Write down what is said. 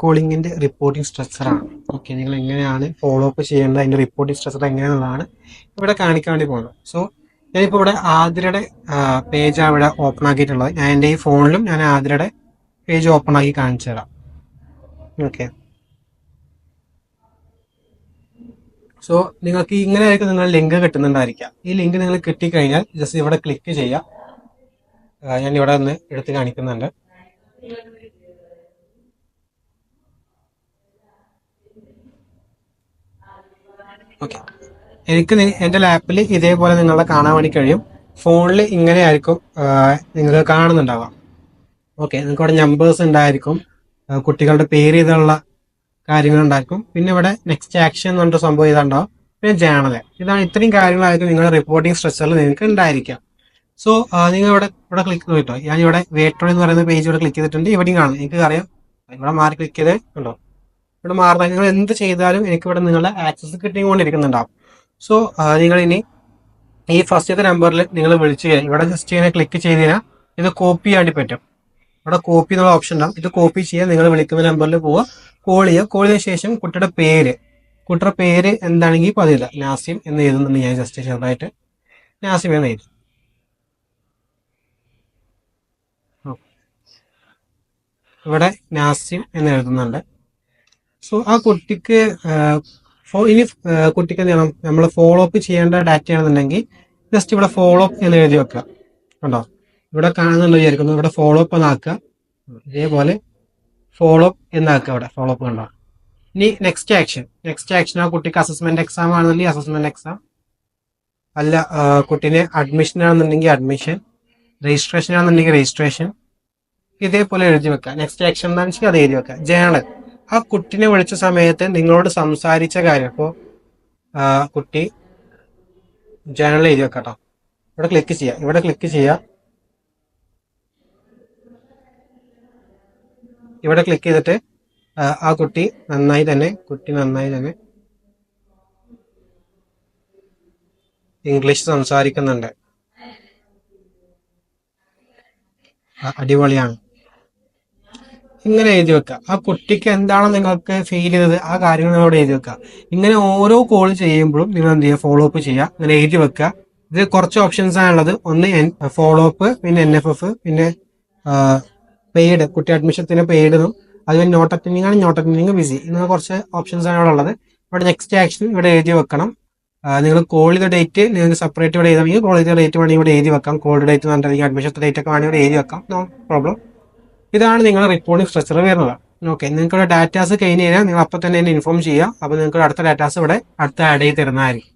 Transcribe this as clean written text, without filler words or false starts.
കോളിങ്ങിന്റെ reporting സ്ട്രക്ചറാണ്. Okay, നിങ്ങൾ എങ്ങനെയാണ് follow up ചെയ്യേണ്ടത്, അതിന്റെ റിപ്പോർട്ടിംഗ് സ്ട്രക്ചർ എങ്ങനെയാണെന്നുള്ളതാണ് ഇവിടെ കാണിക്കാൻ വേണ്ടി പോകുന്നത്. സോ ഞാനിപ്പോൾ ഇവിടെ ആതിരയുടെ പേജ് ഇവിടെ ഓപ്പൺ ആക്കിയിട്ടുള്ളത്. ഞാൻ എൻ്റെ ഈ ഫോണിലും ഞാൻ ആതിരയുടെ പേജ് ഓപ്പൺ ആക്കി കാണിച്ചു തരാം. ഓക്കെ, സോ നിങ്ങൾക്ക് ഇങ്ങനെ ആയിരിക്കും നിങ്ങൾ ലിങ്ക് കിട്ടുന്നുണ്ടായിരിക്കാം. ഈ ലിങ്ക് നിങ്ങൾ കിട്ടിക്കഴിഞ്ഞാൽ ജസ്റ്റ് ഇവിടെ ക്ലിക്ക് ചെയ്യാം. ഞാൻ ഇവിടെ ഒന്ന് എടുത്ത് കാണിക്കുന്നുണ്ട്. ഓക്കെ, എനിക്ക് എൻ്റെ ലാപ്പിൽ ഇതേപോലെ നിങ്ങളെ കാണാൻ വേണ്ടി കഴിയും. ഫോണിൽ ഇങ്ങനെ ആയിരിക്കും നിങ്ങൾക്ക് കാണുന്നുണ്ടാവാം. ഓക്കെ, നിങ്ങൾക്ക് ഇവിടെ നമ്പേഴ്സ് ഉണ്ടായിരിക്കും, കുട്ടികളുടെ പേര് ഇതുള്ള കാര്യങ്ങൾ ഉണ്ടായിരിക്കും. പിന്നെ ഇവിടെ നെക്സ്റ്റ് ആക്ഷൻ എന്ന് പറഞ്ഞിട്ട് സംഭവം ഇതുണ്ടാവും. പിന്നെ ജേണൽ. ഇതാണ് ഇത്രയും കാര്യങ്ങളായിരിക്കും നിങ്ങളുടെ റിപ്പോർട്ടിംഗ് സ്ട്രക്ചറിൽ നിങ്ങൾക്ക് ഉണ്ടായിരിക്കാം. സോ നിങ്ങൾ ഇവിടെ ക്ലിക്ക് ചെയ്തിട്ടോ. ഞാൻ ഇവിടെ വേട്ടോൺ എന്ന് പറയുന്ന പേജ് ഇവിടെ ക്ലിക്ക് ചെയ്തിട്ടുണ്ട്. ഇവിടെയും കാണും, എനിക്ക് അറിയാം. ഇവിടെ മാറി ക്ലിക്ക് ചെയ്ത് ഉണ്ടോ, ഇവിടെ മാറുന്ന നിങ്ങൾ എന്ത് ചെയ്താലും എനിക്ക് ഇവിടെ നിങ്ങളുടെ ആക്സസ് കിട്ടിക്കൊണ്ടിരിക്കുന്നുണ്ടാവും. സോ നിങ്ങൾ ഇനി ഈ ഫസ്റ്റത്തെ നമ്പറിൽ നിങ്ങൾ വിളിച്ചു കഴിഞ്ഞാൽ ഇവിടെ ജസ്റ്റ് ഇങ്ങനെ ക്ലിക്ക് ചെയ്ത് കഴിഞ്ഞാൽ ഇത് കോപ്പി ചെയ്യാണ്ടി പറ്റും. ഇവിടെ കോപ്പി എന്നുള്ള ഓപ്ഷൻ ഉണ്ടാവും. ഇത് കോപ്പി ചെയ്യാൻ നിങ്ങൾ വിളിക്കുന്ന നമ്പറിൽ പോവുക, കോൾ ചെയ്യുക. കോൾ ചെയ്ത ശേഷം കുട്ടിയുടെ പേര് എന്താണെങ്കിൽ പതില്ല നാസിം എന്ന് എഴുതുന്നുണ്ട്. ഞാൻ ജസ്റ്റ് ചെറുതായിട്ട് നാസിം എന്ന് എഴുതും. ഇവിടെ നാസിം എന്ന് എഴുതുന്നുണ്ട്. സോ ആ കുട്ടിക്ക് ഇനി കുട്ടിക്ക് എന്ത് ചെയ്യണം, നമ്മൾ ഫോളോ അപ്പ് ചെയ്യേണ്ട ഡാറ്റ ആണെന്നുണ്ടെങ്കിൽ ജസ്റ്റ് ഇവിടെ ഫോളോ അപ്പ് എന്ന് എഴുതി വെക്കുക. കണ്ടോ, ഇവിടെ കാണുന്നുണ്ടോ വിചാരിക്കുന്നു. ഇവിടെ ഫോളോ അപ്പ് എന്നാക്കുക. ഇതേപോലെ ഫോളോ അപ്പ് എന്നാക്കുക. ഇവിടെ ഫോളോ അപ്പ് കണ്ടോ. ഇനി നെക്സ്റ്റ് ആക്ഷൻ ആ കുട്ടിക്ക് അസസ്മെന്റ് എക്സാം ആണെന്നുണ്ടെങ്കിൽ അസസ്മെന്റ് എക്സാം, അല്ല കുട്ടീനെ അഡ്മിഷൻ ആണെന്നുണ്ടെങ്കിൽ അഡ്മിഷൻ, രജിസ്ട്രേഷൻ ആണെന്നുണ്ടെങ്കിൽ രജിസ്ട്രേഷൻ, ഇതേപോലെ എഴുതി വെക്കുക. നെക്സ്റ്റ് ആക്ഷൻ എന്താണെന്ന് വെച്ചാൽ അത് എഴുതി വെക്കുക. ജേണൽ, ആ കുട്ടിനെ വിളിച്ച സമയത്ത് നിങ്ങളോട് സംസാരിച്ച കാര്യം. അപ്പോൾ കുട്ടി ജേണൽ എഴുതി വെക്കട്ടോ. ഇവിടെ ക്ലിക്ക് ചെയ്യുക. ഇവിടെ ക്ലിക്ക് ചെയ്തിട്ട് ആ കുട്ടി നന്നായി തന്നെ ഇംഗ്ലീഷ് സംസാരിക്കുന്നുണ്ട്, അടിപൊളിയാണ്, ഇങ്ങനെ എഴുതി വെക്കുക. ആ കുട്ടിക്ക് എന്താണ് നിങ്ങൾക്ക് ഫീൽ ചെയ്തത് ആ കാര്യങ്ങൾ നിങ്ങളോട് എഴുതി വെക്കുക. ഇങ്ങനെ ഓരോ കോൾ ചെയ്യുമ്പോഴും നിങ്ങൾ എന്ത് ചെയ്യുക, ഫോളോ അപ്പ് ചെയ്യുക, ഇങ്ങനെ എഴുതി വെക്കുക. ഇത് കുറച്ച് ഓപ്ഷൻസ് ആണുള്ളത്. ഒന്ന് ഫോളോ അപ്പ്, പിന്നെ NFF, പിന്നെ പെയ്ഡ്, കുട്ടി അഡ്മിഷത്തിന് പെയ്ഡും, അതുപോലെ നോട്ട് അറ്റൻഡിങ് ബിസി. ഇങ്ങനെ കുറച്ച് ഓപ്ഷൻസ് ആണ് ഇവിടെ ഉള്ളത്. ഇവിടെ നെക്സ്റ്റ് ആക്ഷൻ ഇവിടെ എഴുതി വെക്കണം. നിങ്ങൾ കോൾ ചെയ്ത ഡേറ്റ് നിങ്ങൾക്ക് സെപ്പറേറ്റ് ഇവിടെ എഴുതണമെങ്കിൽ കോൾ ചെയ്ത ഡേറ്റ് വേണമെങ്കിൽ ഇവിടെ എഴുതി വെക്കാം. കോൾ ഡേറ്റ് എന്ന് പറഞ്ഞിട്ടുണ്ടെങ്കിൽ അഡ്മിഷൻ ഡേറ്റ് ഒക്കെ വേണമെങ്കിൽ ഇവിടെ എഴുതി വെക്കാം, നോ പ്രോബ്ലം. ഇതാണ് നിങ്ങളുടെ റിപ്പോർട്ടിംഗ് സ്ട്രക്ചർ വരുന്നത്. ഓക്കെ, നിങ്ങൾക്ക് ഡാറ്റാസ് കഴിഞ്ഞ് കഴിഞ്ഞാൽ നിങ്ങൾ അപ്പം തന്നെ എന്നെ ഇൻഫോം ചെയ്യുക. അപ്പോൾ നിങ്ങൾക്ക് അടുത്ത ഡാറ്റാസ് ഇവിടെ ആഡ് ചെയ്ത് തരുന്നതായിരിക്കും.